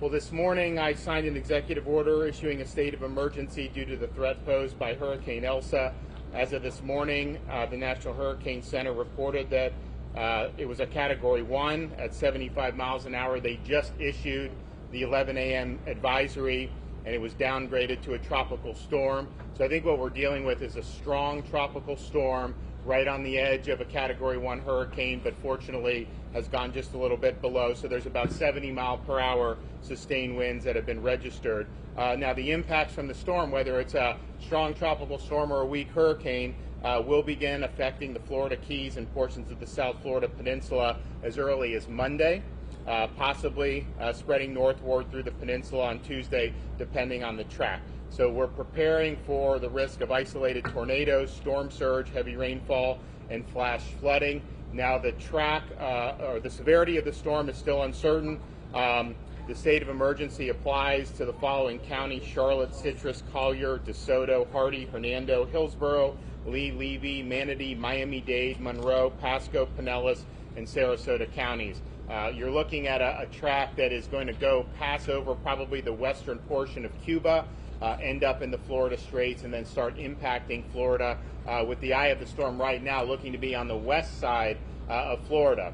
Well, this morning I signed an executive order issuing a state of emergency due to the threat posed by Hurricane Elsa. As of this morning, the National Hurricane Center reported that it was a Category 1 at 75 miles an hour. They just issued the 11 a.m. advisory, and it was downgraded to a tropical storm. So I think what we're dealing with is a strong tropical storm right on the edge of a Category 1 hurricane, but fortunately has gone just a little bit below. So there's about 70 mile per hour sustained winds that have been registered. Now the impacts from the storm, whether it's a strong tropical storm or a weak hurricane, will begin affecting the Florida Keys and portions of the South Florida Peninsula as early as Monday, possibly spreading northward through the peninsula on Tuesday, depending on the track. So we're preparing for the risk of isolated tornadoes, storm surge, heavy rainfall, and flash flooding. Now the track or the severity of the storm is still uncertain. The state of emergency applies to the following counties: Charlotte, Citrus, Collier, DeSoto, Hardee, Hernando, Hillsborough, Lee, Levy, Manatee, Miami-Dade, Monroe, Pasco, Pinellas, and Sarasota counties. You're looking at a track that is going to pass over probably the western portion of Cuba, end up in the Florida Straits, and then start impacting Florida, with the eye of the storm right now looking to be on the west side of Florida.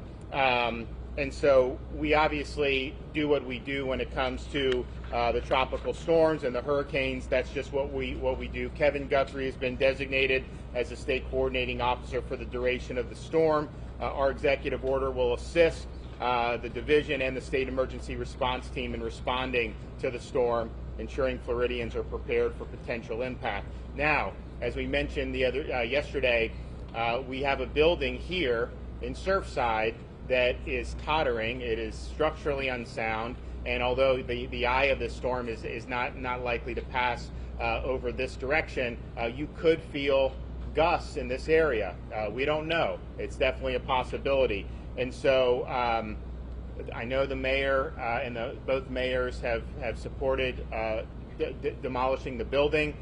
And so we obviously do what we do when it comes to the tropical storms and the hurricanes. That's just what we do. Kevin Guthrie has been designated as the state coordinating officer for the duration of the storm. Our executive order will assist the division and the state emergency response team in responding to the storm, ensuring Floridians are prepared for potential impact. Now, as we mentioned yesterday, we have a building here in Surfside that is tottering. It is structurally unsound, and although the eye of this storm is not likely to pass over this direction, you could feel gusts in this area. We don't know. It's definitely a possibility. And so I know the mayor and both mayors have supported demolishing the building.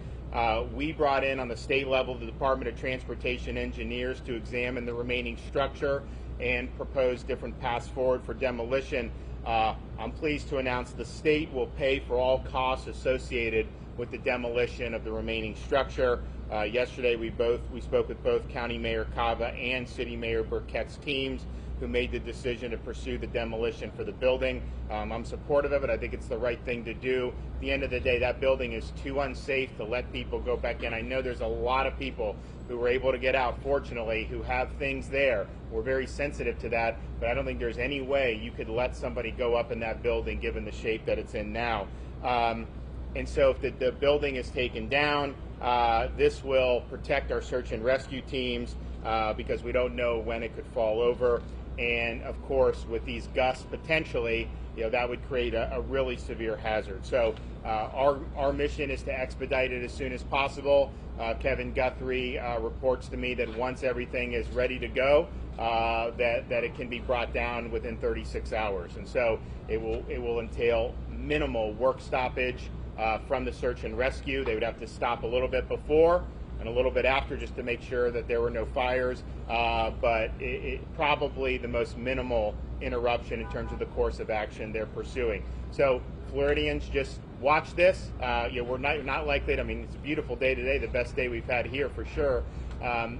We brought in on the state level the Department of Transportation engineers to examine the remaining structure and propose different paths forward for demolition. I'm pleased to announce the state will pay for all costs associated with the demolition of the remaining structure. Yesterday we spoke with both County Mayor Cava and City Mayor Burkett's teams, who made the decision to pursue the demolition for the building. I'm supportive of it. I think it's the right thing to do. At the end of the day, that building is too unsafe to let people go back in. I know there's a lot of people who were able to get out, fortunately, who have things there. We're very sensitive to that, but I don't think there's any way you could let somebody go up in that building given the shape that it's in now. And so if the building is taken down, this will protect our search and rescue teams because we don't know when it could fall over. And of course, with these gusts potentially, that would create a really severe hazard. So our mission is to expedite it as soon as possible. Kevin Guthrie reports to me that once everything is ready to go, that it can be brought down within 36 hours. And so it will entail minimal work stoppage from the search and rescue. They would have to stop a little bit before and a little bit after just to make sure that there were no fires, but it probably the most minimal interruption in terms of the course of action they're pursuing. So Floridians, just watch this. We're not likely to, I mean, it's a beautiful day today, the best day we've had here for sure.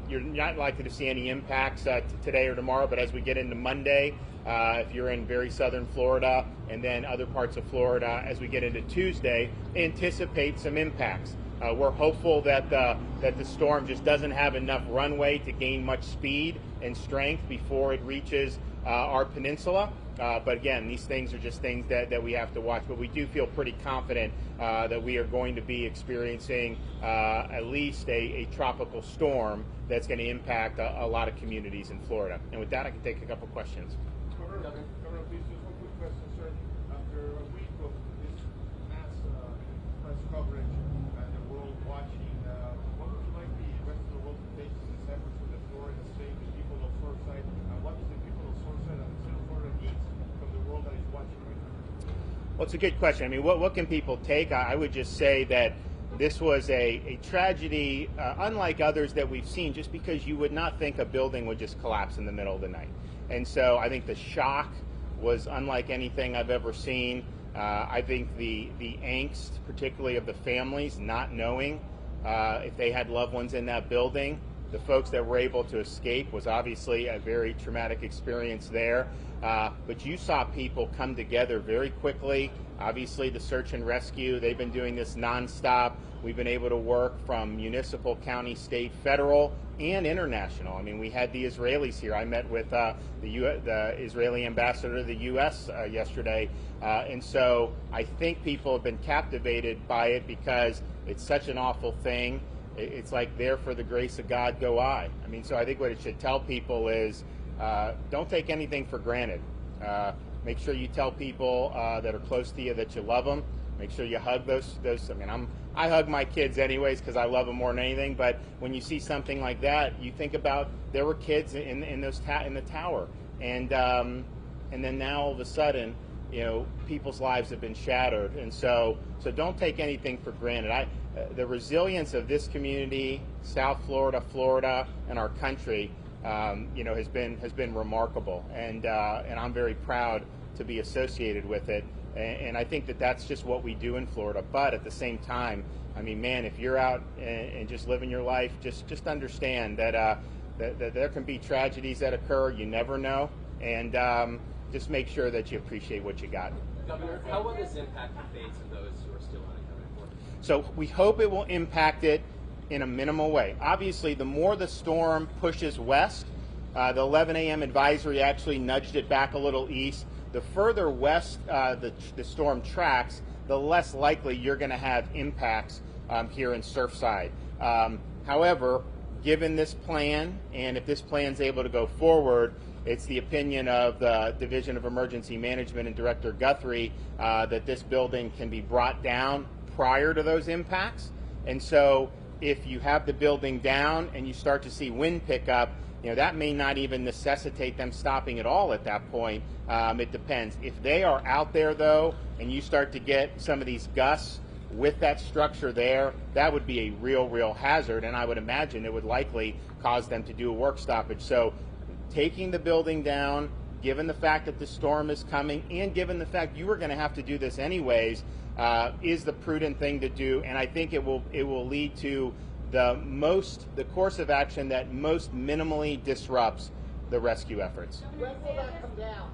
You're not likely to see any impacts today or tomorrow, but as we get into Monday, if you're in very southern Florida and then other parts of Florida, as we get into Tuesday, anticipate some impacts. We're hopeful that the storm just doesn't have enough runway to gain much speed and strength before it reaches our peninsula. But again, these things are just things that we have to watch. But we do feel pretty confident that we are going to be experiencing at least a tropical storm that's going to impact a lot of communities in Florida. And with that, I can take a couple questions. Governor, please, just one quick question, sir. After a week of this mass press coverage and the world watching, what would you like the rest of the world to take from this effort for the Florida state, the people of Surfside, and what does the people of Surfside and the state of Florida need from the world that is watching right now? Well, it's a good question. I mean, what can people take? I would just say that this was a tragedy unlike others that we've seen, just because you would not think a building would just collapse in the middle of the night. And so I think the shock was unlike anything I've ever seen. I think the angst, particularly of the families, not knowing if they had loved ones in that building. The folks that were able to escape was obviously a very traumatic experience there. But you saw people come together very quickly. Obviously, the search and rescue, they've been doing this nonstop. We've been able to work from municipal, county, state, federal, and international. I mean, we had the Israelis here. I met with the Israeli ambassador to the U.S. Yesterday. And so I think people have been captivated by it because it's such an awful thing. It's like, there for the grace of God go I. I mean, so I think what it should tell people is don't take anything for granted. Make sure you tell people that are close to you that you love them. Make sure you hug those. I mean, I hug my kids anyways because I love them more than anything. But when you see something like that, you think about there were kids in the tower, and then now all of a sudden, you know, people's lives have been shattered. And so don't take anything for granted. The resilience of this community, South Florida, and our country, you know, has been remarkable, and I'm very proud to be associated with it. And I think that that's just what we do in Florida. But at the same time, I mean, man, if you're out and just living your life, just understand that that there can be tragedies that occur. You never know, and just make sure that you appreciate what you got. Governor, how will this impact the fates of those who are still unaccounted for? So we hope it will impact it in a minimal way. Obviously, the more the storm pushes west, the 11 a.m. advisory actually nudged it back a little east. The further west the storm tracks, the less likely you're going to have impacts here in Surfside. However, given this plan, and if this plan is able to go forward, it's the opinion of the Division of Emergency Management and Director Guthrie that this building can be brought down prior to those impacts. And so if you have the building down and you start to see wind pick up, you know, that may not even necessitate them stopping at all at that point. It depends. If they are out there, though, and you start to get some of these gusts with that structure there, that would be a real hazard, and I would imagine it would likely cause them to do a work stoppage. So taking the building down, given the fact that the storm is coming, and given the fact you were going to have to do this anyways, is the prudent thing to do, and I think it will lead to the course of action that most minimally disrupts the rescue efforts. When will that come down?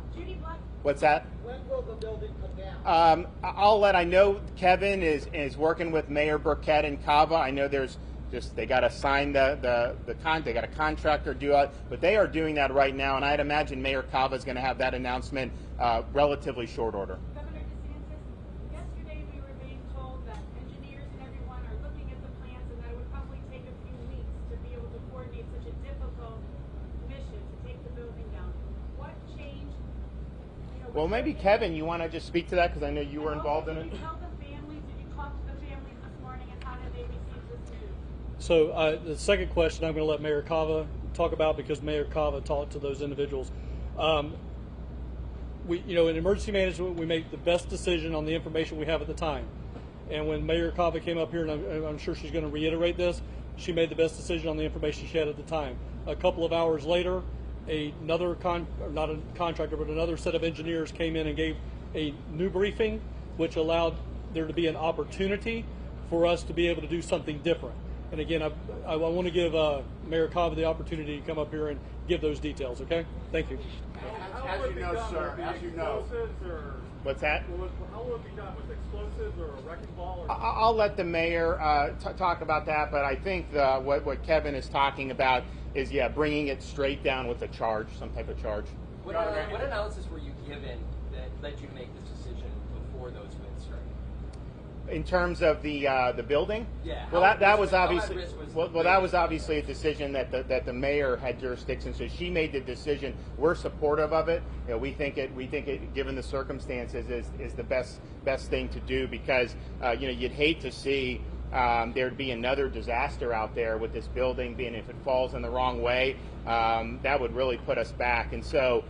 What's that? When will the building come down? I know Kevin is working with Mayor Burkett and Cava. I know they got to sign they got a contractor do it, but they are doing that right now, and I'd imagine Mayor Cava is going to have that announcement relatively short order. Governor DeSantis, yesterday we were being told that engineers and everyone are looking at the plans and that it would probably take a few weeks to be able to coordinate such a difficult mission to take the building down. What changed? Well, maybe Kevin, you want to just speak to that because I know you were involved in it. Did you tell the families? Did you talk to the families this morning, and how did they receive this news? So the second question I'm going to let Mayor Cava talk about because Mayor Cava talked to those individuals. In emergency management, we make the best decision on the information we have at the time. And when Mayor Cava came up here, and I'm sure she's going to reiterate this, she made the best decision on the information she had at the time. A couple of hours later, another not a contractor, but another set of engineers came in and gave a new briefing, which allowed there to be an opportunity for us to be able to do something different. And again, I want to give Mayor Cava the opportunity to come up here and give those details, okay? Thank you. As you know, sir, as you know. What's that? How will it be done? With explosives or a wrecking ball? I'll let the mayor talk about that, but I think what Kevin is talking about is, bringing it straight down with a charge, some type of charge. What analysis were you given that led you to make this decision before those winds struck? In terms of the building? Yeah. Well, that was obviously that was obviously a decision that the mayor had jurisdiction. So she made the decision. We're supportive of it. You know, we think it, given the circumstances, is the best thing to do because you'd hate to see there'd be another disaster out there with this building being, if it falls in the wrong way, that would really put us back. And so,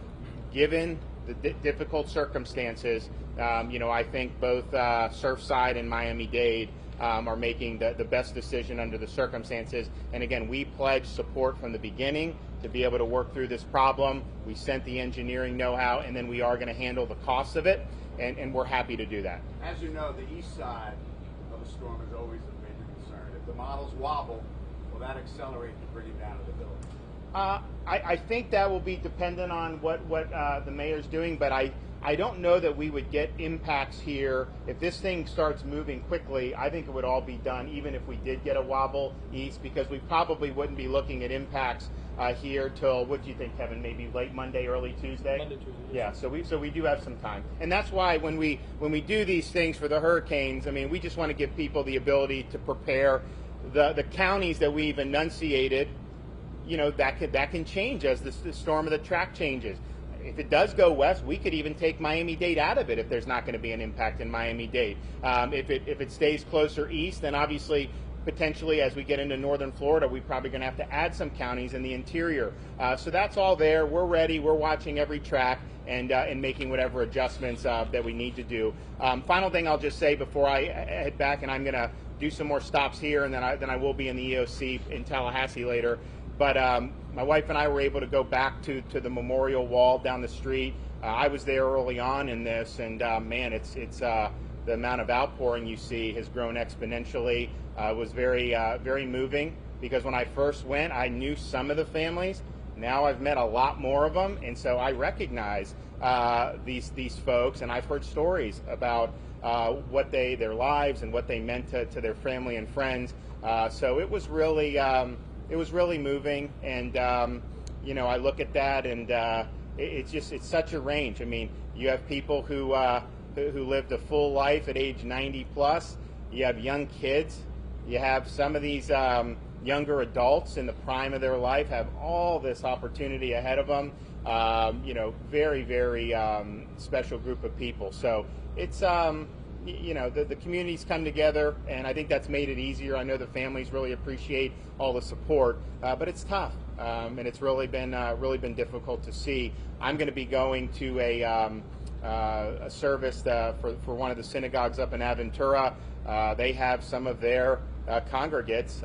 given the difficult circumstances, I think both Surfside and Miami-Dade are making the best decision under the circumstances. And again, we pledged support from the beginning to be able to work through this problem. We sent the engineering know-how, and then we are going to handle the costs of it. and we're happy to do that. As you know, the east side of a storm is always a major concern. If the models wobble, will that accelerate to bring it down to the building? I think that will be dependent on what the mayor's doing, but I don't know that we would get impacts here. If this thing starts moving quickly, I think it would all be done even if we did get a wobble east, because we probably wouldn't be looking at impacts here till, what do you think, Kevin, maybe late Monday, early Tuesday? Monday, Tuesday. Yeah, so we do have some time. And that's why when we do these things for the hurricanes, I mean, we just want to give people the ability to prepare. The counties that we've enunciated, you know, that can change as the storm of the track changes. If it does go west, we could even take Miami-Dade out of it if there's not going to be an impact in Miami-Dade. If it stays closer east, then obviously, potentially, as we get into northern Florida, we're probably going to have to add some counties in the interior. So that's all there. We're ready. We're watching every track and making whatever adjustments that we need to do. Final thing I'll just say before I head back, and I'm going to do some more stops here, and then I will be in the EOC in Tallahassee later. But my wife and I were able to go back to the memorial wall down the street. I was there early on in this, and man, it's the amount of outpouring you see has grown exponentially. It was very moving, because when I first went, I knew some of the families. Now I've met a lot more of them, and so I recognize these folks, and I've heard stories about what their lives and what they meant to their family and friends. So it was really. It was really moving, and you know, I look at that, and it's such a range. I mean, you have people who lived a full life at age 90 plus. You have young kids. You have some of these younger adults in the prime of their life have all this opportunity ahead of them. You know, very, very special group of people. So it's you know, the communities come together, and I think that's made it easier. I know the families really appreciate all the support, but it's tough, and it's really been difficult to see. I'm going to be going to a service for one of the synagogues up in Aventura. They have some of their congregates,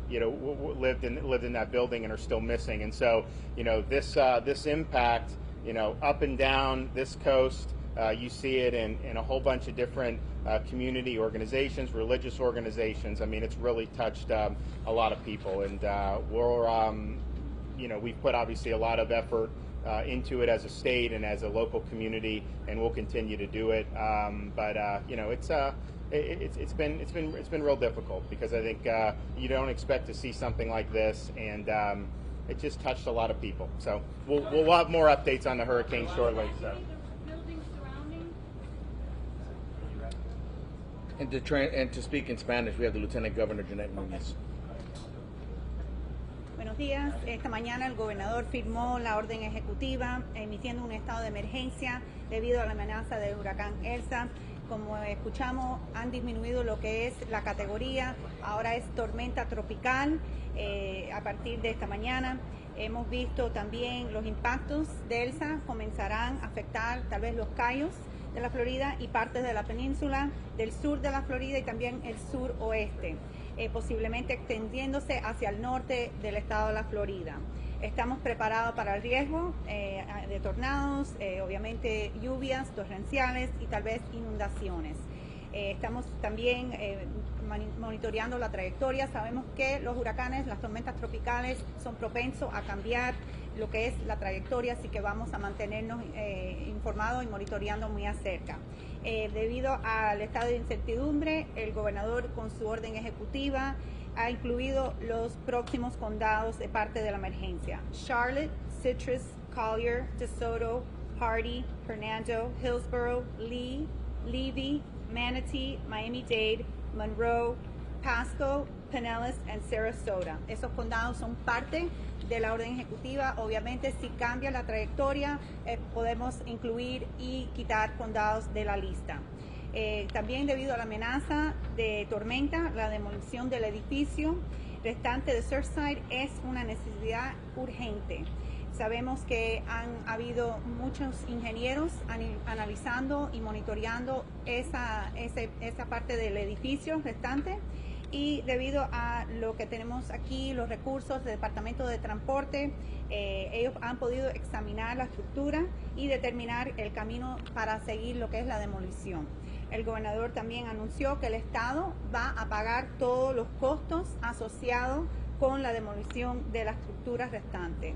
you know, lived in that building and are still missing, and so, you know, this impact, you know, up and down this coast. You see it in a whole bunch of different community organizations, religious organizations. I mean, it's really touched a lot of people, and we're, you know, we've put obviously a lot of effort into it as a state and as a local community, and we'll continue to do it. But you know, it's been real difficult, because I think you don't expect to see something like this, and it just touched a lot of people. So we'll have more updates on the hurricane shortly. So. And to speak in Spanish, we have the Lieutenant Governor Jeanette Núñez. Buenos días. Esta mañana el gobernador firmó la orden ejecutiva emitiendo un estado de emergencia debido a la amenaza del huracán Elsa. Como escuchamos, han disminuido lo que es la categoría, ahora es tormenta tropical a partir de esta mañana. Hemos visto también los impactos de Elsa comenzarán a afectar tal vez los cayos de la Florida y partes de la península, del sur de la Florida y también el suroeste, posiblemente extendiéndose hacia el norte del estado de la Florida. Estamos preparados para el riesgo de tornados, obviamente lluvias torrenciales y tal vez inundaciones. Estamos también monitoreando la trayectoria. Sabemos que los huracanes, las tormentas tropicales son propensos a cambiar lo que es la trayectoria, así que vamos a mantenernos informados y monitoreando muy acerca. Debido al estado de incertidumbre, el gobernador con su orden ejecutiva ha incluido los próximos condados de parte de la emergencia: Charlotte, Citrus, Collier, DeSoto, Hardy, Hernando, Hillsborough, Lee, Levy, Manatee, Miami-Dade, Monroe, Pasco, Pinellas y Sarasota. Esos condados son parte de la orden ejecutiva. Obviamente, si cambia la trayectoria, podemos incluir y quitar condados de la lista. También, debido a la amenaza de tormenta, la demolición del edificio restante de Surfside es una necesidad urgente. Sabemos que han habido muchos ingenieros analizando y monitoreando esa parte del edificio restante, y debido a lo que tenemos aquí, los recursos del Departamento de Transporte, ellos han podido examinar la estructura y determinar el camino para seguir lo que es la demolición. El gobernador también anunció que el Estado va a pagar todos los costos asociados con la demolición de la estructura restante.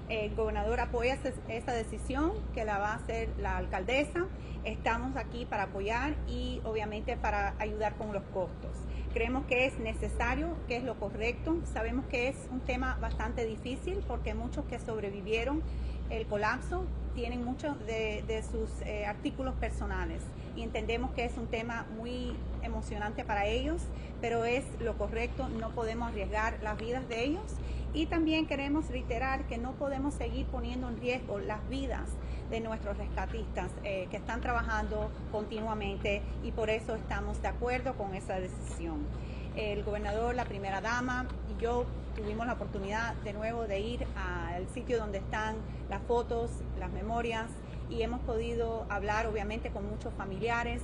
El gobernador apoya esa decisión que la va a hacer la alcaldesa. Estamos aquí para apoyar y obviamente para ayudar con los costos. Creemos que es necesario, que es lo correcto. Sabemos que es un tema bastante difícil porque muchos que sobrevivieron el colapso tienen muchos de sus artículos personales y entendemos que es un tema muy emocionante para ellos, pero es lo correcto, no podemos arriesgar las vidas de ellos y también queremos reiterar que no podemos seguir poniendo en riesgo las vidas de nuestros rescatistas que están trabajando continuamente y por eso estamos de acuerdo con esa decisión. El gobernador, la primera dama y yo tuvimos la oportunidad de nuevo de ir al sitio donde están las fotos, las memorias y hemos podido hablar obviamente con muchos familiares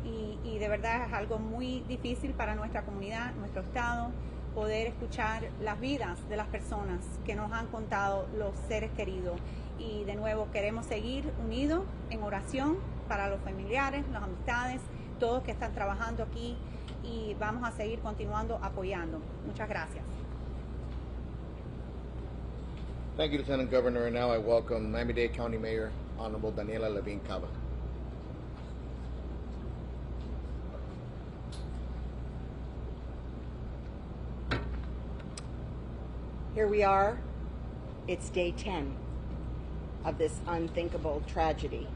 y de verdad es algo muy difícil para nuestra comunidad, nuestro estado, poder escuchar las vidas de las personas que nos han contado los seres queridos y de nuevo queremos seguir unidos en oración para los familiares, las amistades, todos que están trabajando aquí y vamos a seguir continuando apoyando. Muchas gracias. Thank you, Lieutenant Governor. And now I welcome Miami-Dade County Mayor, Honorable Daniela Levine Cava. Here we are. It's day 10 of this unthinkable tragedy.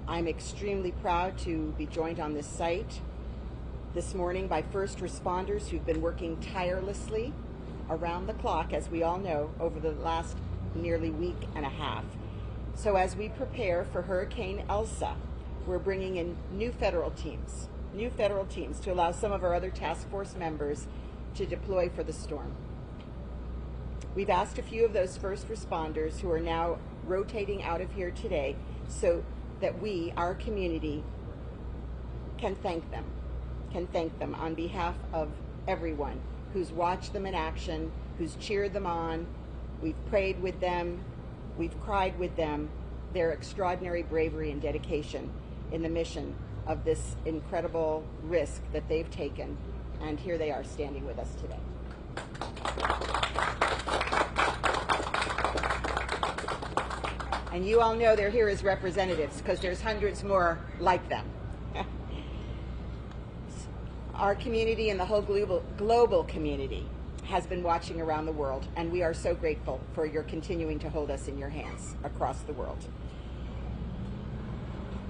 I'm extremely proud to be joined on this site this morning by first responders who've been working tirelessly around the clock, as we all know, over the last nearly week and a half. So as we prepare for Hurricane Elsa, we're bringing in new federal teams to allow some of our other task force members to deploy for the storm. We've asked a few of those first responders who are now rotating out of here today so that we, our community, can thank them on behalf of everyone who's watched them in action, who's cheered them on. We've prayed with them, we've cried with them, their extraordinary bravery and dedication in the mission of this incredible risk that they've taken. And here they are standing with us today. And you all know they're here as representatives because there's hundreds more like them. Our community and the whole global community has been watching around the world, and we are so grateful for your continuing to hold us in your hands across the world.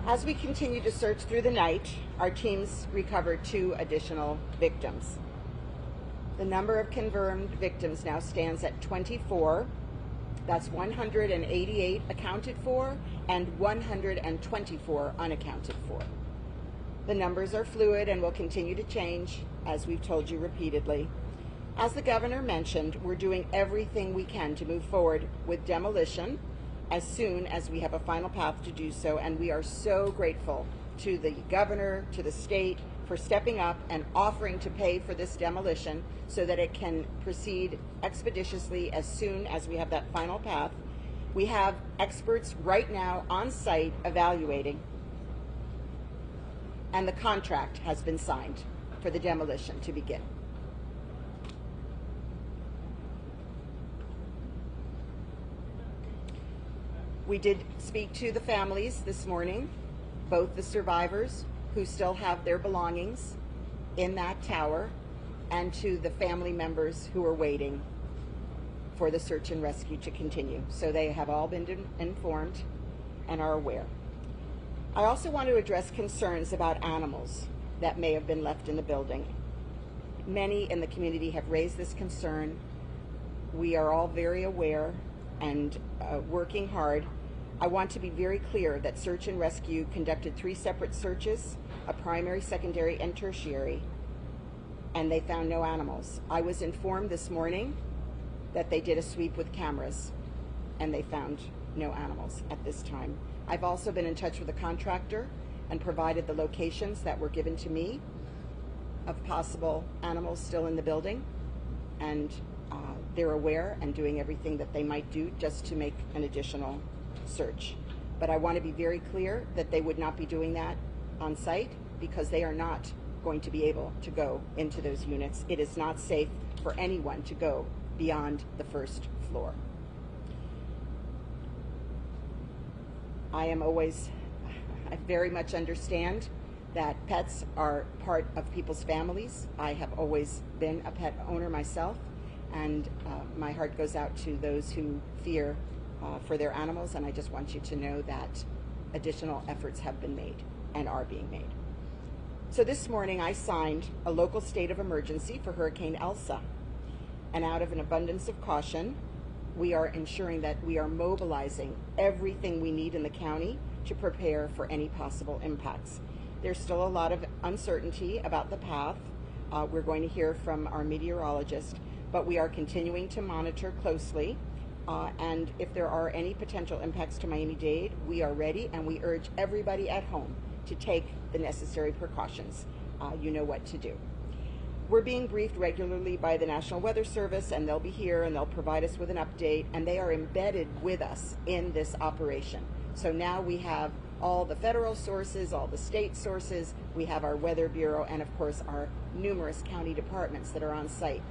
As we continue to search through the night, our teams recovered 2 additional victims. The number of confirmed victims now stands at 24. That's 188 accounted for and 124 unaccounted for. The numbers are fluid and will continue to change, as we've told you repeatedly. As the governor mentioned, we're doing everything we can to move forward with demolition as soon as we have a final path to do so, and we are so grateful to the governor, to the state, for stepping up and offering to pay for this demolition so that it can proceed expeditiously as soon as we have that final path. We have experts right now on site evaluating, and the contract has been signed for the demolition to begin. We did speak to the families this morning, both the survivors who still have their belongings in that tower and to the family members who are waiting for the search and rescue to continue. So they have all been informed and are aware. I also want to address concerns about animals that may have been left in the building. Many in the community have raised this concern. We are all very aware and working hard. I want to be very clear that search and rescue conducted 3 separate searches, a primary, secondary, and tertiary, and they found no animals. I was informed this morning that they did a sweep with cameras and they found no animals at this time. I've also been in touch with the contractor and provided the locations that were given to me. of possible animals still in the building, and they're aware and doing everything that they might do just to make an additional search. But I want to be very clear that they would not be doing that on site because they are not going to be able to go into those units. It is not safe for anyone to go beyond the first floor. I very much understand that pets are part of people's families. I have always been a pet owner myself, and my heart goes out to those who fear for their animals, and I just want you to know that additional efforts have been made and are being made. So this morning I signed a local state of emergency for Hurricane Elsa, and out of an abundance of caution, we are ensuring that we are mobilizing everything we need in the county to prepare for any possible impacts. There's still a lot of uncertainty about the path. We're going to hear from our meteorologist, but we are continuing to monitor closely. And if there are any potential impacts to Miami-Dade, we are ready, and we urge everybody at home to take the necessary precautions. You know what to do. We're being briefed regularly by the National Weather Service, and they'll be here and they'll provide us with an update, and they are embedded with us in this operation. So now we have all the federal sources, all the state sources, we have our Weather Bureau, and of course our numerous county departments that are on site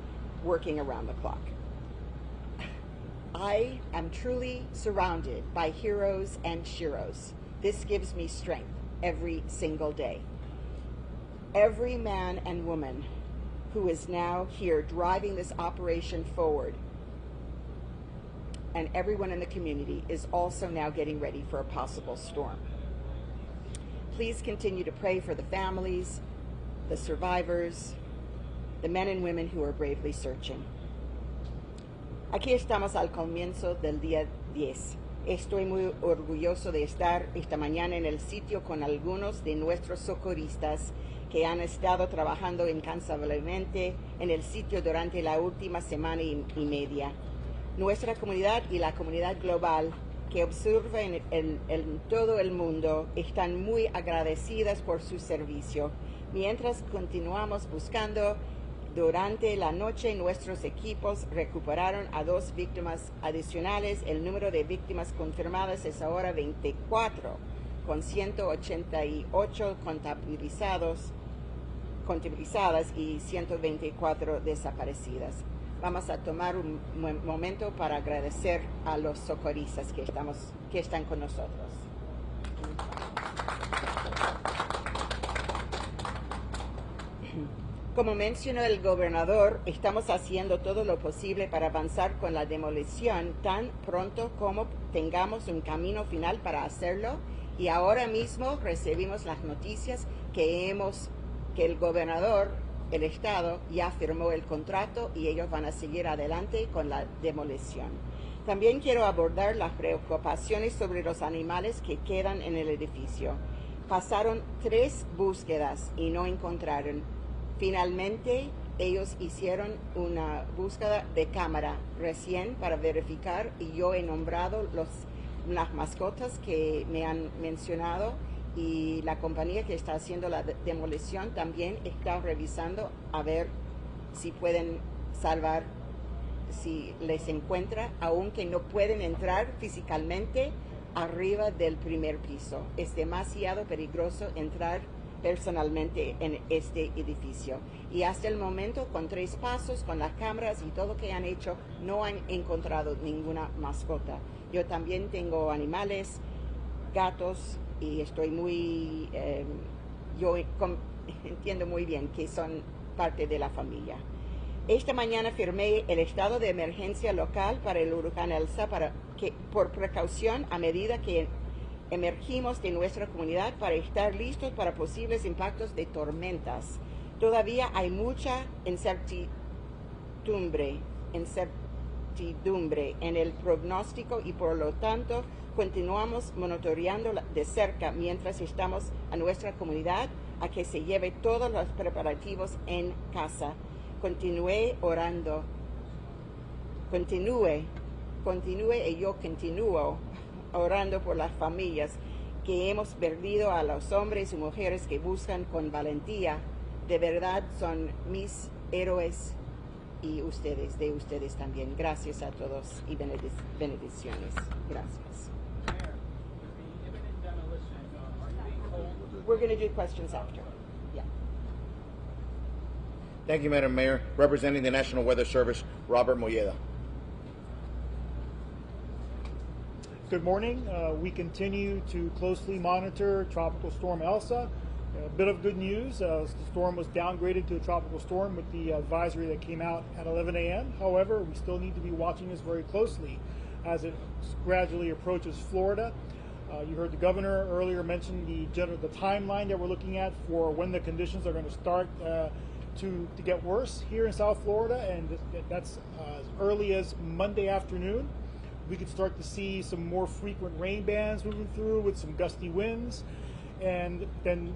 working around the clock. I am truly surrounded by heroes and sheroes. This gives me strength every single day. Every man and woman who is now here driving this operation forward, and everyone in the community is also now getting ready for a possible storm. Please continue to pray for the families, the survivors, the men and women who are bravely searching. Aquí estamos al comienzo del día 10. Estoy muy orgulloso de estar esta mañana en el sitio con algunos de nuestros socorristas que han estado trabajando incansablemente en el sitio durante la última semana y media. Nuestra comunidad y la comunidad global que observa en todo el mundo están muy agradecidas por su servicio. Mientras continuamos buscando, durante la noche nuestros equipos recuperaron a 2 víctimas adicionales. El número de víctimas confirmadas es ahora 24, con 188 contabilizadas y 124 desaparecidas. Vamos a tomar un momento para agradecer a los socorristas que están con nosotros. Como mencionó el gobernador, estamos haciendo todo lo posible para avanzar con la demolición tan pronto como tengamos un camino final para hacerlo, y ahora mismo recibimos las noticias que el gobernador, el estado, ya firmó el contrato y ellos van a seguir adelante con la demolición. También quiero abordar las preocupaciones sobre los animales que quedan en el edificio. Pasaron 3 búsquedas y no encontraron. Finalmente, ellos hicieron una búsqueda de cámara recién para verificar, y yo he nombrado las mascotas que me han mencionado, y la compañía que está haciendo la demolición también está revisando a ver si pueden salvar, si les encuentra, aunque no pueden entrar físicamente arriba del primer piso. Es demasiado peligroso entrar personalmente en este edificio, y hasta el momento, con 3 pasos, con las cámaras y todo lo que han hecho, no han encontrado ninguna mascota. Yo también tengo animales, gatos, y estoy entiendo muy bien que son parte de la familia. Esta mañana firmé el estado de emergencia local para el huracán Elsa por precaución a medida que emergimos de nuestra comunidad para estar listos para posibles impactos de tormentas. Todavía hay mucha incertidumbre en el pronóstico, y por lo tanto continuamos monitoreando de cerca mientras estamos a nuestra comunidad a que se lleve todos los preparativos en casa. Continúe orando. Continúe y yo continúo orando por las familias que hemos perdido, a los hombres y mujeres que buscan con valentía De verdad son mis héroes y ustedes, de ustedes también. Gracias a todos y bendiciones. Gracias. Mayor, with the imminent demolition, are you being told? We're going to do questions after. Yeah. Thank you, Madam Mayor. Representing the National Weather Service, Robert Molleda. Good morning. We continue to closely monitor Tropical Storm Elsa. A bit of good news, the storm was downgraded to a tropical storm with the advisory that came out at 11 a.m. However, we still need to be watching this very closely as it gradually approaches Florida. You heard the governor earlier mention the timeline that we're looking at for when the conditions are going to start to get worse here in South Florida, and that's as early as Monday afternoon. We could start to see some more frequent rain bands moving through with some gusty winds, and then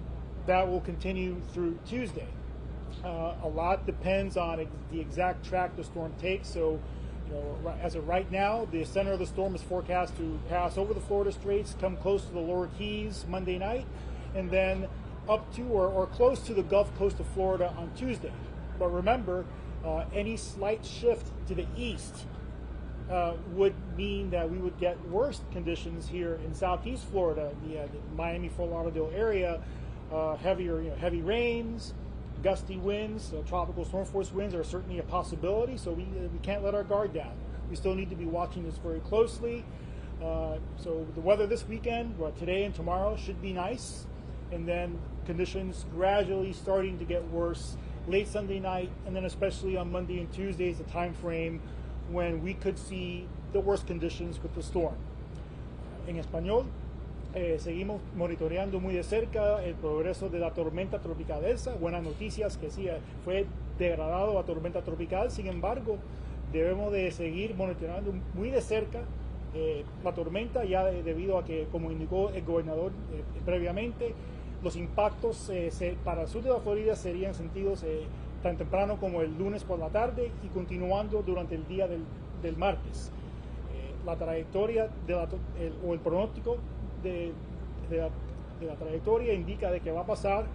that will continue through Tuesday. A lot depends on the exact track the storm takes. So, as of right now, the center of the storm is forecast to pass over the Florida Straits, come close to the lower Keys Monday night, and then up to or close to the Gulf Coast of Florida on Tuesday. But remember, any slight shift to the east would mean that we would get worse conditions here in southeast Florida, the Miami-Fort Lauderdale area. Heavy rains, gusty winds, tropical storm force winds are certainly a possibility. So we can't let our guard down. We still need to be watching this very closely. So the weather this weekend, today and tomorrow, should be nice, and then conditions gradually starting to get worse late Sunday night, and then especially on Monday and Tuesday is the time frame when we could see the worst conditions with the storm. En español, seguimos monitoreando muy de cerca el progreso de la tormenta tropical Elsa. Buenas noticias que sí fue degradado a tormenta tropical. Sin embargo, debemos de seguir monitoreando muy de cerca la tormenta, ya debido a que, como indicó el gobernador previamente, los impactos para el sur de la Florida serían sentidos tan temprano como el lunes por la tarde y continuando durante el día del martes. La trayectoria o el pronóstico de la trayectoria indica de que va a pasar,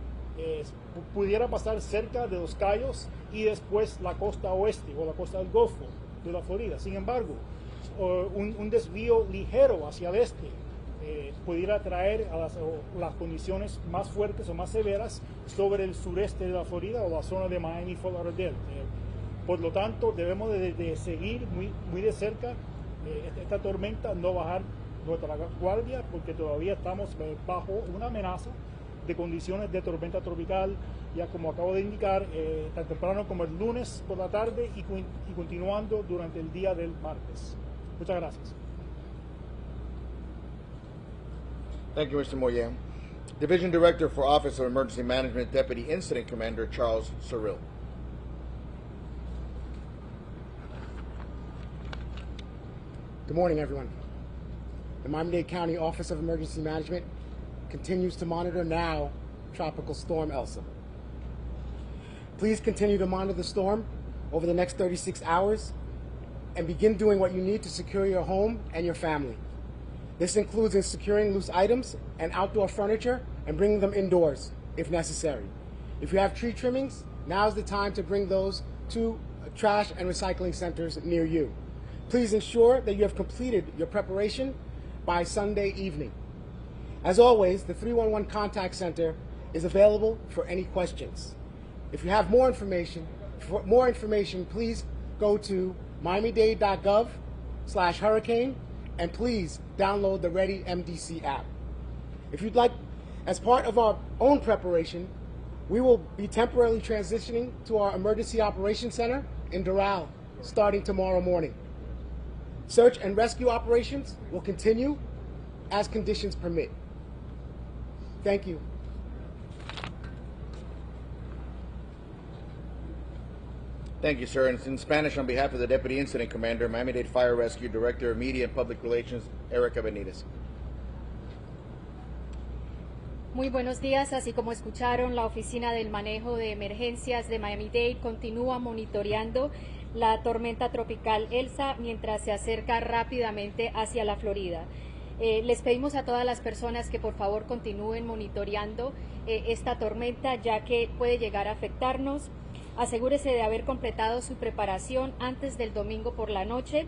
pudiera pasar cerca de Los Cayos y después la costa oeste o la costa del Golfo de la Florida. Sin embargo, un desvío ligero hacia el este pudiera traer a las condiciones más fuertes o más severas sobre el sureste de la Florida o la zona de Miami-Fort Lauderdale. Por lo tanto, debemos de seguir muy de cerca esta tormenta, no bajar nuestra guardia, porque todavía estamos bajo una amenaza de condiciones de tormenta tropical, ya como acabo de indicar, tan temprano como el lunes por la tarde y continuando durante el día del martes. Muchas gracias. Thank you, Mr. Moyer. Division Director for Office of Emergency Management, Deputy Incident Commander Charles Cyril. Good morning, everyone. The Miami-Dade County Office of Emergency Management continues to monitor now Tropical Storm Elsa. Please continue to monitor the storm over the next 36 hours and begin doing what you need to secure your home and your family. This includes in securing loose items and outdoor furniture and bringing them indoors if necessary. If you have tree trimmings, now's the time to bring those to trash and recycling centers near you. Please ensure that you have completed your preparation by Sunday evening. As always, the 311 contact center is available for any questions. If you have more information, please go to miamidade.gov/hurricane and please download the Ready MDC app. If you'd like, as part of our own preparation, we will be temporarily transitioning to our Emergency Operations Center in Doral starting tomorrow morning. Search and rescue operations will continue as conditions permit. Thank you. Thank you, sir. And in Spanish, on behalf of the Deputy Incident Commander, Miami-Dade Fire Rescue Director of Media and Public Relations, Erica Benitez. Muy buenos días. Así como escucharon, la Oficina del Manejo de Emergencias de Miami-Dade continúa monitoreando la tormenta tropical Elsa mientras se acerca rápidamente hacia la Florida. Les pedimos a todas las personas que por favor continúen monitoreando esta tormenta, ya que puede llegar a afectarnos. Asegúrese de haber completado su preparación antes del domingo por la noche.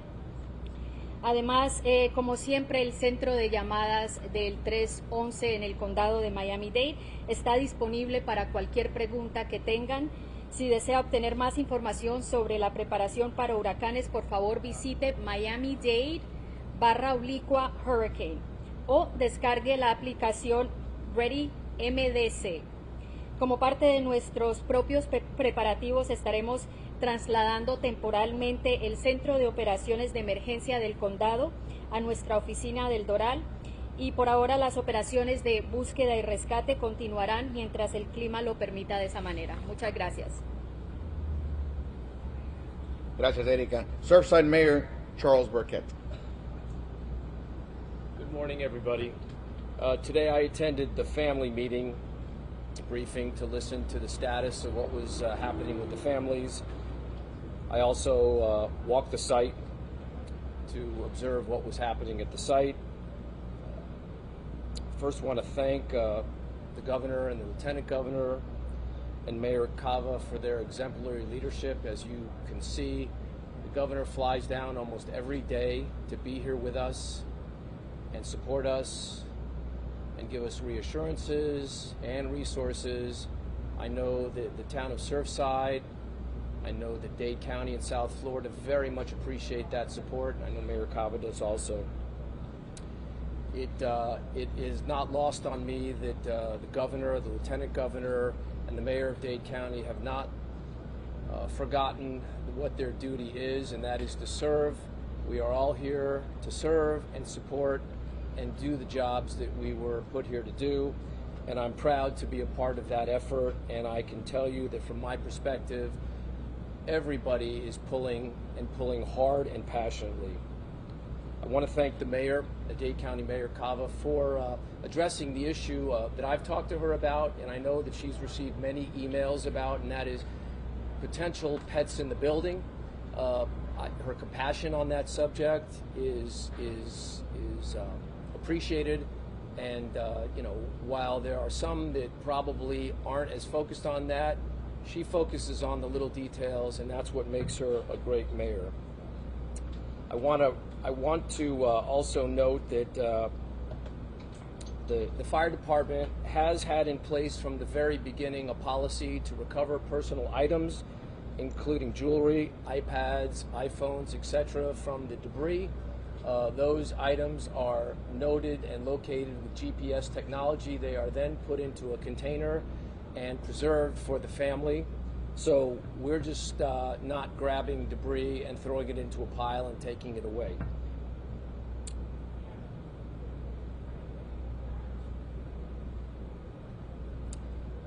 Además, como siempre, el centro de llamadas del 311 en el condado de Miami-Dade está disponible para cualquier pregunta que tengan. Si desea obtener más información sobre la preparación para huracanes, por favor visite Miami-Dade/Hurricane o descargue la aplicación Ready MDC. Como parte de nuestros propios preparativos, estaremos trasladando temporalmente el Centro de Operaciones de Emergencia del Condado a nuestra oficina del Doral, y por ahora las operaciones de búsqueda y rescate continuarán mientras el clima lo permita de esa manera. Muchas gracias. Gracias, Erika. Surfside Mayor Charles Burkett. Good morning, everybody. Today I attended the family meeting briefing to listen to the status of what was happening with the families. I also walked the site to observe what was happening at the site. First, want to thank the governor and the lieutenant governor and Mayor Cava for their exemplary leadership. As you can see, the governor flies down almost every day to be here with us and support us and give us reassurances and resources. I know that the town of Surfside, I know that Dade County and South Florida very much appreciate that support. I know Mayor Cava does also. It is not lost on me that the governor, the lieutenant governor, and the mayor of Dade County have not forgotten what their duty is, and that is to serve. We are all here to serve and support and do the jobs that we were put here to do, and I'm proud to be a part of that effort. And I can tell you that from my perspective, everybody is pulling hard and passionately. I want to thank the mayor, the Dade County Mayor Cava, for addressing the issue that I've talked to her about, and I know that she's received many emails about, and that is potential pets in the building. Her compassion on that subject is appreciated, and while there are some that probably aren't as focused on that, she focuses on the little details, and that's what makes her a great mayor. I want to also note that the fire department has had in place from the very beginning a policy to recover personal items, including jewelry, iPads, iPhones, etc., from the debris. Those items are noted and located with GPS technology. They are then put into a container and preserved for the family. So we're just not grabbing debris and throwing it into a pile and taking it away.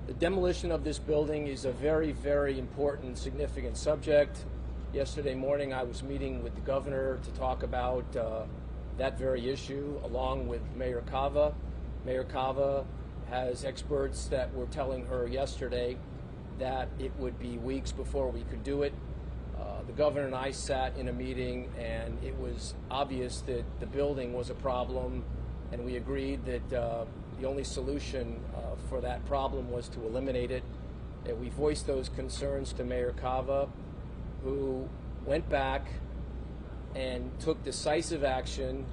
The demolition of this building is a very, very important, significant subject. Yesterday morning I was meeting with the governor to talk about that very issue along with Mayor Cava. Mayor Cava has experts that were telling her yesterday that it would be weeks before we could do it. The governor and I sat in a meeting, and it was obvious that the building was a problem, and we agreed that the only solution for that problem was to eliminate it. And we voiced those concerns to Mayor Cava, who went back and took decisive action,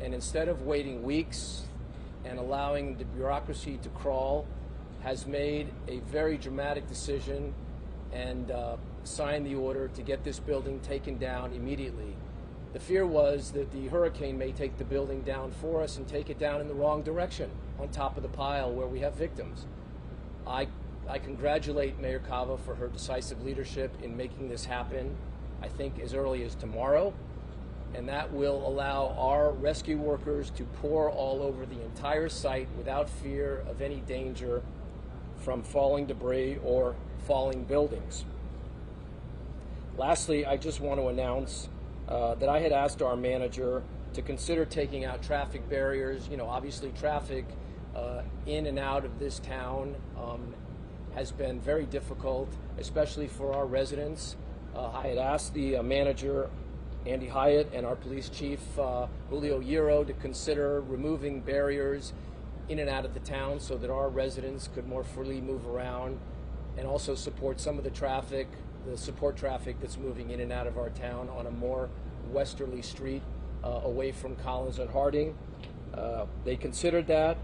and instead of waiting weeks and allowing the bureaucracy to crawl, has made a very dramatic decision and signed the order to get this building taken down immediately. The fear was that the hurricane may take the building down for us and take it down in the wrong direction, on top of the pile where we have victims. I congratulate Mayor Cava for her decisive leadership in making this happen, I think as early as tomorrow, and that will allow our rescue workers to pour all over the entire site without fear of any danger from falling debris or falling buildings. Lastly, I just want to announce that I had asked our manager to consider taking out traffic barriers. You know, obviously traffic in and out of this town has been very difficult, especially for our residents. I had asked the manager Andy Hyatt and our police chief, Julio Hierro, to consider removing barriers in and out of the town so that our residents could more freely move around and also support some of the traffic, the support traffic that's moving in and out of our town on a more westerly street away from Collins and Harding. They considered that,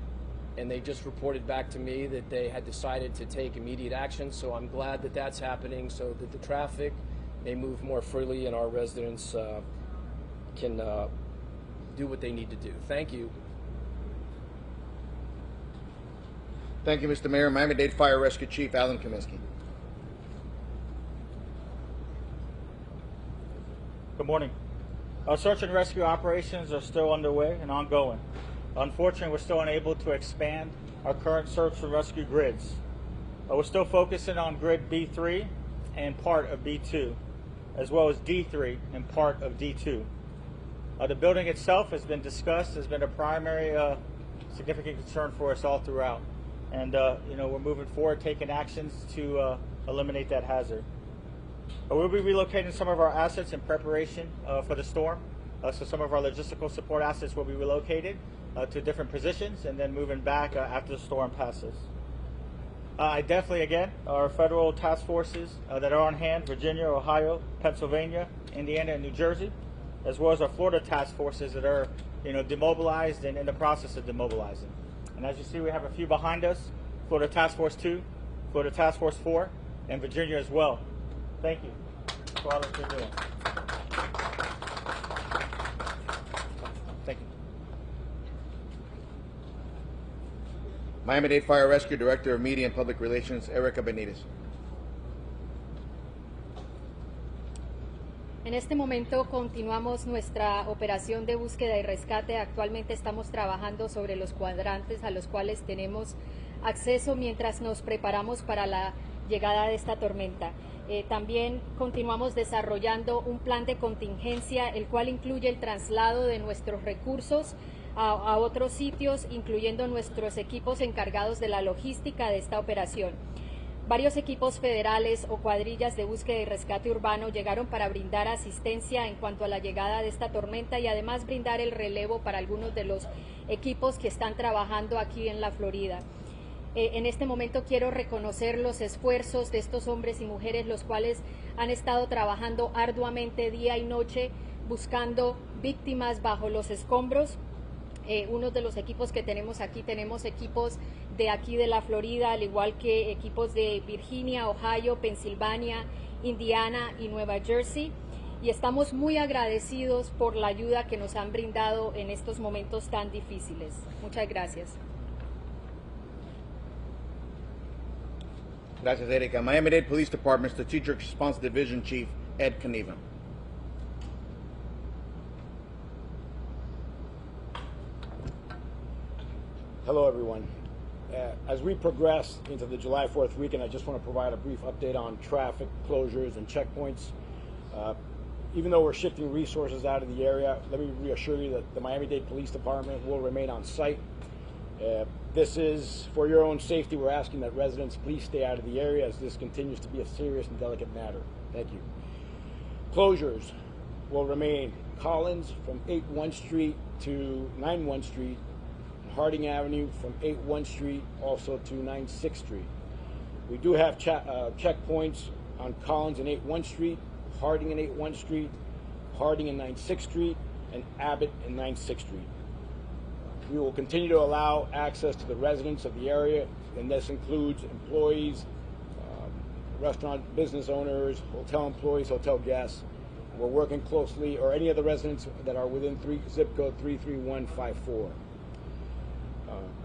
and they just reported back to me that they had decided to take immediate action, so I'm glad that that's happening so that the traffic may move more freely and our residents can do what they need to do. Thank you. Thank you, Mr. Mayor. Miami-Dade Fire Rescue Chief Alan Kaminsky. Good morning. Our search and rescue operations are still underway and ongoing. Unfortunately, we're still unable to expand our current search and rescue grids. We're still focusing on grid B3 and part of B2, as well as D3 and part of D2. The building itself has been discussed, has been a primary significant concern for us all throughout. And we're moving forward, taking actions to eliminate that hazard. We'll be relocating some of our assets in preparation for the storm. So some of our logistical support assets will be relocated to different positions and then moving back after the storm passes. I definitely, again, our federal task forces that are on hand, Virginia, Ohio, Pennsylvania, Indiana, and New Jersey, as well as our Florida task forces that are demobilized and in the process of demobilizing. And as you see, we have a few behind us, Florida Task Force 2, Florida Task Force 4, and Virginia as well. Thank you for all that you're doing. Thank you. Miami-Dade Fire Rescue Director of Media and Public Relations, Erica Benitez. En este momento continuamos nuestra operación de búsqueda y rescate. Actualmente estamos trabajando sobre los cuadrantes a los cuales tenemos acceso mientras nos preparamos para la llegada de esta tormenta. También continuamos desarrollando un plan de contingencia, el cual incluye el traslado de nuestros recursos a otros sitios, incluyendo nuestros equipos encargados de la logística de esta operación. Varios equipos federales o cuadrillas de búsqueda y rescate urbano llegaron para brindar asistencia en cuanto a la llegada de esta tormenta y además brindar el relevo para algunos de los equipos que están trabajando aquí en la Florida. En este momento quiero reconocer los esfuerzos de estos hombres y mujeres, los cuales han estado trabajando arduamente día y noche buscando víctimas bajo los escombros. Uno de los equipos que tenemos aquí, tenemos equipos de aquí de la Florida, al igual que equipos de Virginia, Ohio, Pensilvania, Indiana y Nueva Jersey. Y estamos muy agradecidos por la ayuda que nos han brindado en estos momentos tan difíciles. Muchas gracias. Gracias, Erika. Miami-Dade Police Department Strategic Response Division Chief Ed Kaniva. Hello, everyone. As we progress into the July 4th weekend, I just want to provide a brief update on traffic closures and checkpoints. Even though we're shifting resources out of the area, let me reassure you that the Miami-Dade Police Department will remain on site. This is for your own safety. We're asking that residents please stay out of the area as this continues to be a serious and delicate matter. Thank you. Closures will remain Collins from 8-1 Street to 9-1 Street, Harding Avenue from 8-1 Street also to 9-6 Street. We do have checkpoints on Collins and 8-1 Street, Harding and 8-1 Street, Harding and 9-6 Street, and Abbott and 9-6 Street. We will continue to allow access to the residents of the area, and this includes employees, restaurant business owners, hotel employees, hotel guests. We're working closely, or any of the residents that are within zip code 33154.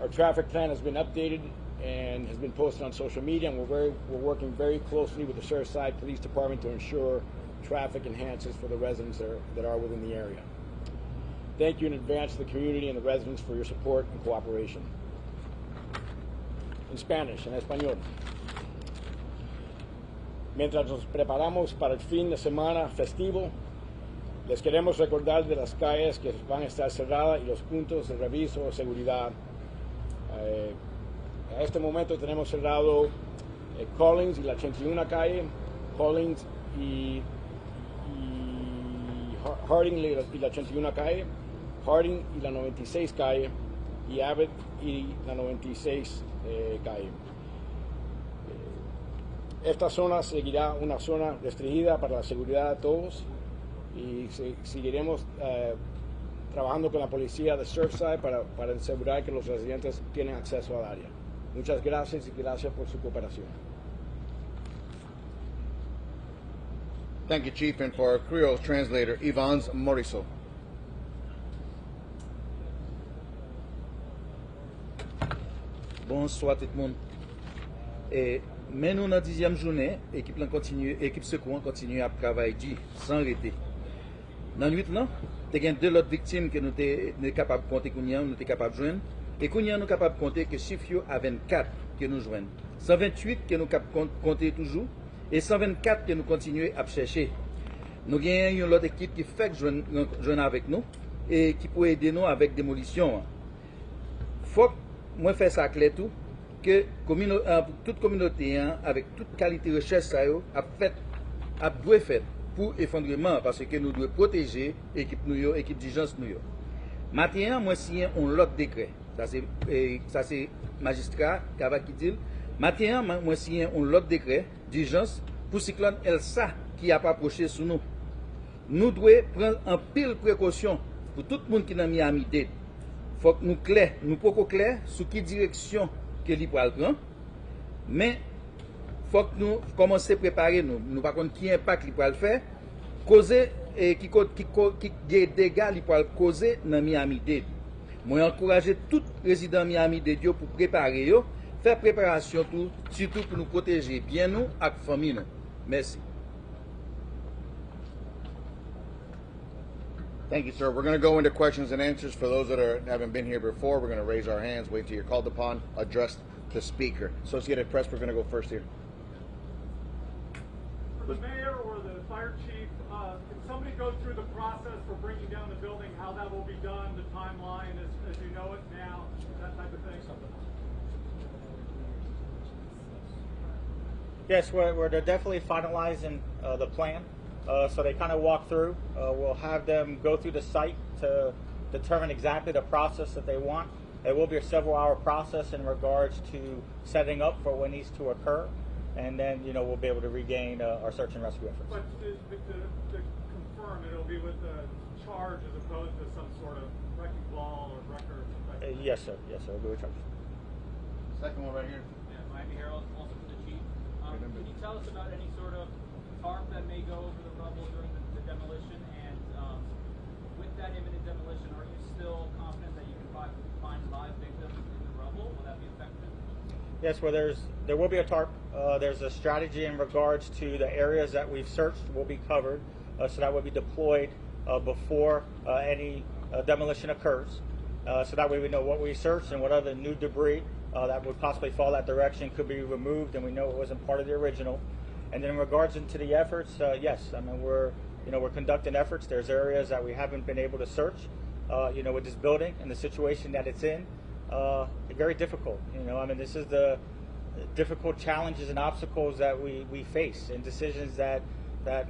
Our traffic plan has been updated and has been posted on social media, and we're working very closely with the Surfside Police Department to ensure traffic enhances for the residents that are within the area. Thank you in advance to the community and the residents for your support and cooperation. In Spanish, en español. Mientras nos preparamos para el fin de semana festivo, les queremos recordar de las calles que van a estar cerradas y los puntos de reviso de seguridad. A este momento tenemos cerrado Collins y la 81 calle, Collins y Harding y la 81 calle, Harding y la 96 calle, y Abbott y la 96 calle. Esta zona seguirá una zona restringida para la seguridad de todos y seguiremos trabajando con la policía de Surfside para asegurar que los residentes tienen acceso al área. Muchas gracias y gracias por su cooperación. Thank you, Chief, and for our Creole translator, Yvonne Morisot. Bonsoir tout le monde. Mais nous, dans la 10e journée, l'équipe secours continue à travailler sans arrêter. Dans la nuit, il y a 2 autres victimes que nous sommes capables de compter, nous sommes capables de joindre. Et nous sommes capables de compter que chiffre à 24 que nous joignons. 128 que nous sommes capables de compter toujours. Et 124 que nous continuons à chercher. Nous avons une autre équipe qui fait joindre avec nous et qui peut aider nous avec Demolition. Il faut que moi faire ça clair tout, que toute communauté, avec toute qualité de recherche, a dû faire pour effondrement, parce que nous devons protéger l'équipe d'urgence. Maintenant, moi signé un autre décret. Ça c'est magistrat qui dit. Maintenant, moi signé un autre décret d'urgence pour cyclone Elsa qui a pas approché sur nous. Nous devons prendre en pile précaution pour tout le monde qui est dans Miami-Dade. Il faut que nous clair, nous pouvons clair sur quelle direction que l'Ipral prend. Mais il faut que nous commencions à préparer nous. Nous par contre qui impact l'Ipral fait, causer et qui des dégâts l'Ipral causer dans Miami-Dade. Moi encourager tout résident Miami-Dade pour préparer faire préparation tout, surtout pour nous protéger bien nous et la famille. Merci. Thank you, sir. We're going to go into questions and answers. For those that haven't been here before, we're going to raise our hands, wait till you're called upon, address the speaker. Associated Press, we're going to go first here. For the mayor or the fire chief, can somebody go through the process for bringing down the building, how that will be done, the timeline as you know it now, that type of thing? Yes, we're definitely finalizing the plan. So they kind of walk through. We'll have them go through the site to determine exactly the process that they want. It will be a several-hour process in regards to setting up for what needs to occur, and then we'll be able to regain our search and rescue efforts. But to confirm, it'll be with a charge as opposed to some sort of wrecking ball or record. Yes, sir. Yes, sir. We'll be with charges. Second one right here. Yeah, Miami Herald, also for the chief. Can you tell us about any sort of tarp that may go over the rubble during the demolition? And with that imminent demolition, are you still confident that you can find live victims in the rubble? Will that be effective? Yes, well, there will be a tarp. There's a strategy in regards to the areas that we've searched will be covered, so that will be deployed before any demolition occurs. So that way we know what we searched and what other new debris that would possibly fall that direction could be removed, and we know it wasn't part of the original. And then in regards to the efforts, yes, I mean we're conducting efforts. There's areas that we haven't been able to search, with this building and the situation that it's in. Very difficult. I mean this is the difficult challenges and obstacles that we face, and decisions that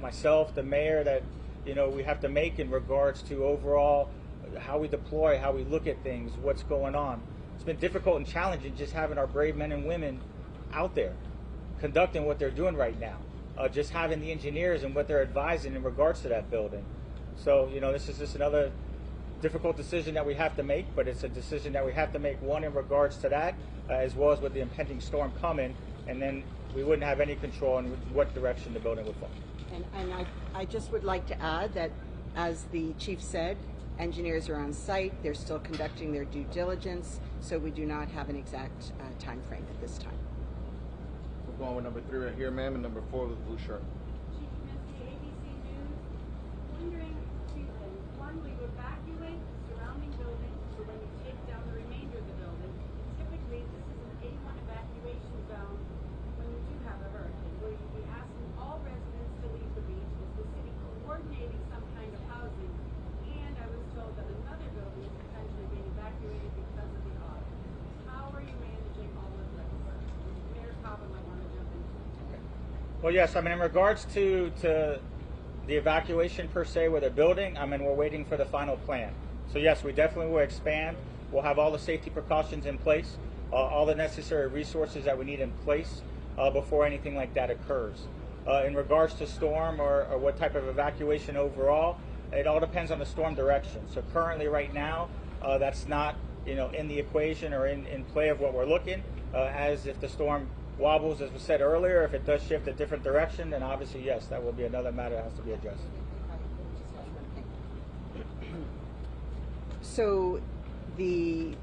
myself, the mayor, that we have to make in regards to overall how we deploy, how we look at things, what's going on. It's been difficult and challenging just having our brave men and women out there conducting what they're doing right now, just having the engineers and what they're advising in regards to that building. So this is just another difficult decision that we have to make, but it's a decision that we have to make, one in regards to that, as well as with the impending storm coming, and then we wouldn't have any control in what direction the building would fall. And I just would like to add that, as the chief said, engineers are on site. They're still conducting their due diligence, so we do not have an exact time frame at this time. We're going with number 3 right here, ma'am, and number 4 with the blue shirt. Chief Kaminsky, ABC News. Wondering two things. One, will you evacuate the surrounding buildings for when you take down the remainder of the building? Typically, this is an A1 evacuation zone when you do have a hurricane. Will you be asking all residents to leave the beach? Is the city coordinating some kind of housing? And I was told that another building is potentially being evacuated because of the audit. How are you managing all of this? Mayor Cobb might want to jump in. Well, yes, I mean in regards to the evacuation per se with the building, we're waiting for the final plan. So yes, we definitely will expand. We'll have all the safety precautions in place, all the necessary resources that we need in place before anything like that occurs. In regards to storm or what type of evacuation overall, it all depends on the storm direction. So currently right now, that's not in the equation or in play of what we're looking, as if the storm wobbles, as was said earlier, if it does shift a different direction, then obviously yes, that will be another matter that has to be addressed. So the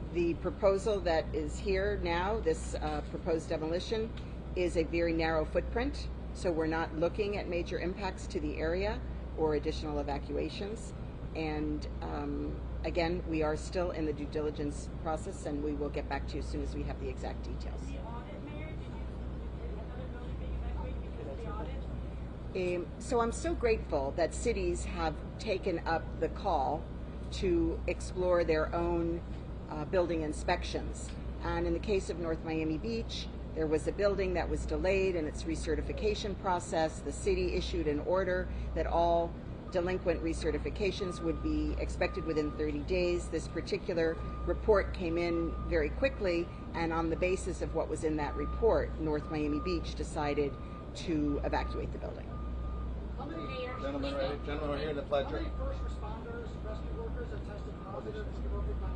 proposal that is here now, this proposed demolition, is a very narrow footprint. So we're not looking at major impacts to the area or additional evacuations. And again, we are still in the due diligence process, and we will get back to you as soon as we have the exact details. So I'm so grateful that cities have taken up the call to explore their own building inspections. And in the case of North Miami Beach, there was a building that was delayed in its recertification process. The city issued an order that all delinquent recertifications would be expected within 30 days. This particular report came in very quickly, and on the basis of what was in that report, North Miami Beach decided to evacuate the building. Gentlemen right here in the pledge. How many first responders, rescue workers have tested positive for COVID-19?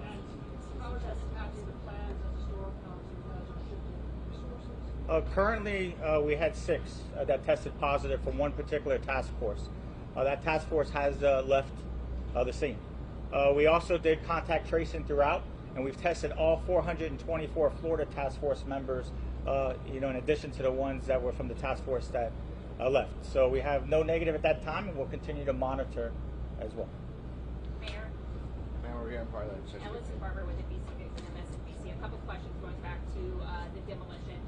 And how is that impacting the plans as the storm comes and you guys are shifting resources? Currently, we had 6 that tested positive from one particular task force. That task force has left the scene. We also did contact tracing throughout, and we've tested all 424 Florida task force members, in addition to the ones that were from the task force that left. So we have no negative at that time, and we'll continue to monitor as well. Mayor? Now we're here in Parliament. Ellison Barber with the BC News and MSNBC. A couple questions going back to the demolition.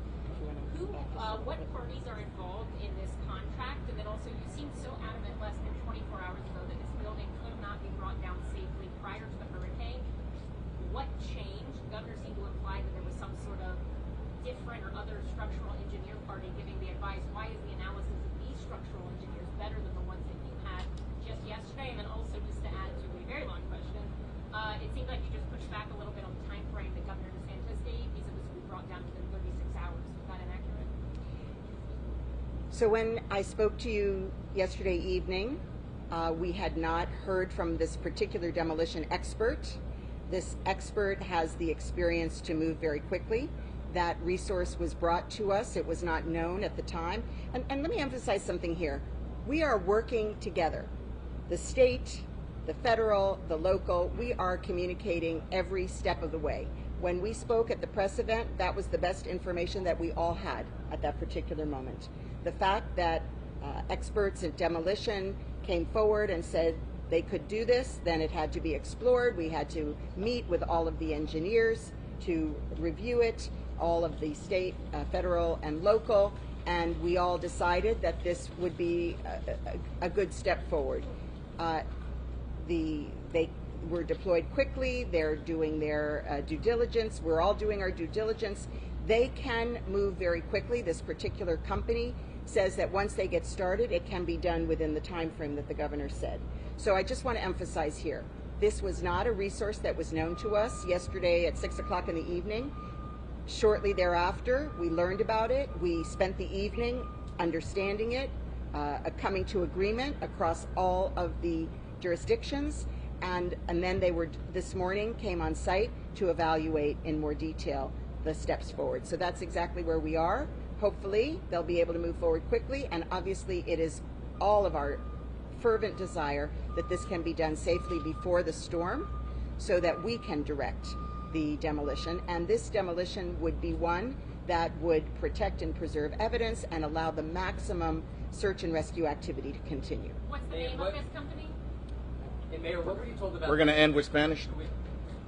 What parties are involved in this contract? And then also, you seemed so adamant less than 24 hours ago that this building could not be brought down safely prior to the hurricane. What changed? The governor seemed to imply that there was some sort of different or other structural engineer party giving the advice. Why is the analysis of these structural engineers better than the ones that you had just yesterday? And then also, just to add to a very long question, it seemed like you just pushed back a little bit on the time frame that Governor DeSantis gave. He said this would be brought down within 36 hours. Was that inaccurate? So when I spoke to you yesterday evening, we had not heard from this particular demolition expert. This expert has the experience to move very quickly. That resource was brought to us. It was not known at the time. And let me emphasize something here. We are working together. The state, the federal, the local, we are communicating every step of the way. When we spoke at the press event, that was the best information that we all had at that particular moment. The fact that experts in demolition came forward and said they could do this, then it had to be explored. We had to meet with all of the engineers to review it, all of the state, federal, and local, and we all decided that this would be a good step forward. They were deployed quickly. They're doing their due diligence. We're all doing our due diligence. They can move very quickly. This particular company says that once they get started, it can be done within the time frame that the governor said. So I just want to emphasize here, this was not a resource that was known to us yesterday at 6 o'clock in the evening. Shortly thereafter, we learned about it. We spent the evening understanding it, coming to agreement across all of the jurisdictions, and then they were, this morning, came on site to evaluate in more detail the steps forward. So that's exactly where we are. Hopefully, they'll be able to move forward quickly, and obviously it is all of our fervent desire that this can be done safely before the storm so that we can direct the demolition, and this demolition would be one that would protect and preserve evidence and allow the maximum search and rescue activity to continue. What's the name of this company? And Mayor, what were you told about... We're going to end with Spanish.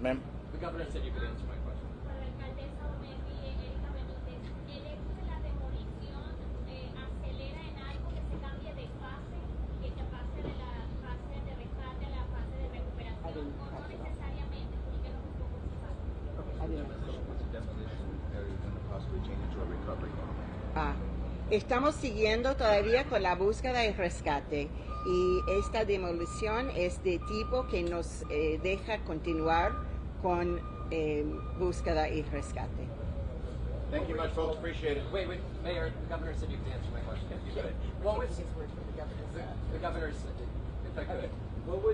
Ma'am? The governor said you could answer my question. Estamos siguiendo todavía con la búsqueda y rescate y esta demolición es de tipo que nos deja continuar con búsqueda y rescate. Thank you much, folks. Appreciate it. Wait, Mayor, the governor said you could answer my question. If you could. What was the governor's? If I could, what were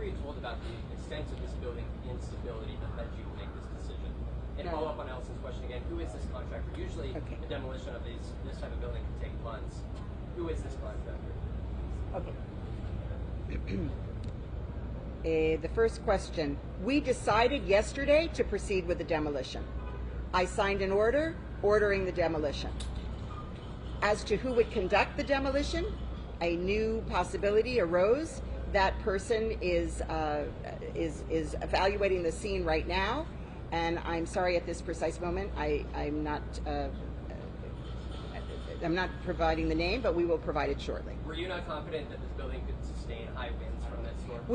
you told about the extent of this building instability that led you to make this decision? And follow up on Allison's question again. Who is this contractor? Usually, the demolition of this type of building can take months. Who is this contractor? Okay. The first question. We decided yesterday to proceed with the demolition. I signed an order ordering the demolition. As to who would conduct the demolition, a new possibility arose. That person is evaluating the scene right now, and I'm sorry at this precise moment I'm not providing the name, but we will provide it shortly. Were you not confident that this building could sustain high winds from that storm?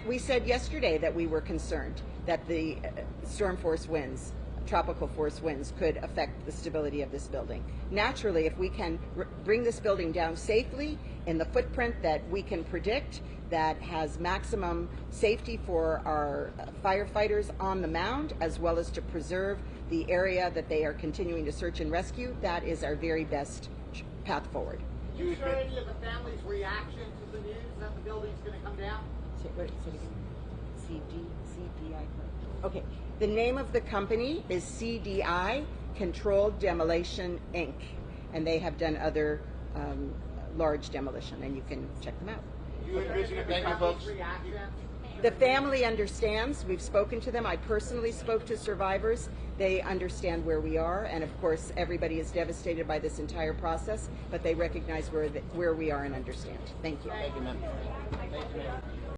We said yesterday that we were concerned that the storm force winds, tropical force winds, could affect the stability of this building. Naturally, if we can bring this building down safely in the footprint that we can predict, that has maximum safety for our firefighters on the mound, as well as to preserve the area that they are continuing to search and rescue, that is our very best path forward. Can you share any of the family's reaction to the news that the building's going to come down? CDI. Okay. The name of the company is CDI, Controlled Demolition, Inc., and they have done other large demolition, and you can check them out. You envision it becoming folks? The family understands. We've spoken to them. I personally spoke to survivors. They understand where we are, and of course, everybody is devastated by this entire process, but they recognize where we are and understand. Thank you. Thank you, ma'am. Thank you, ma'am.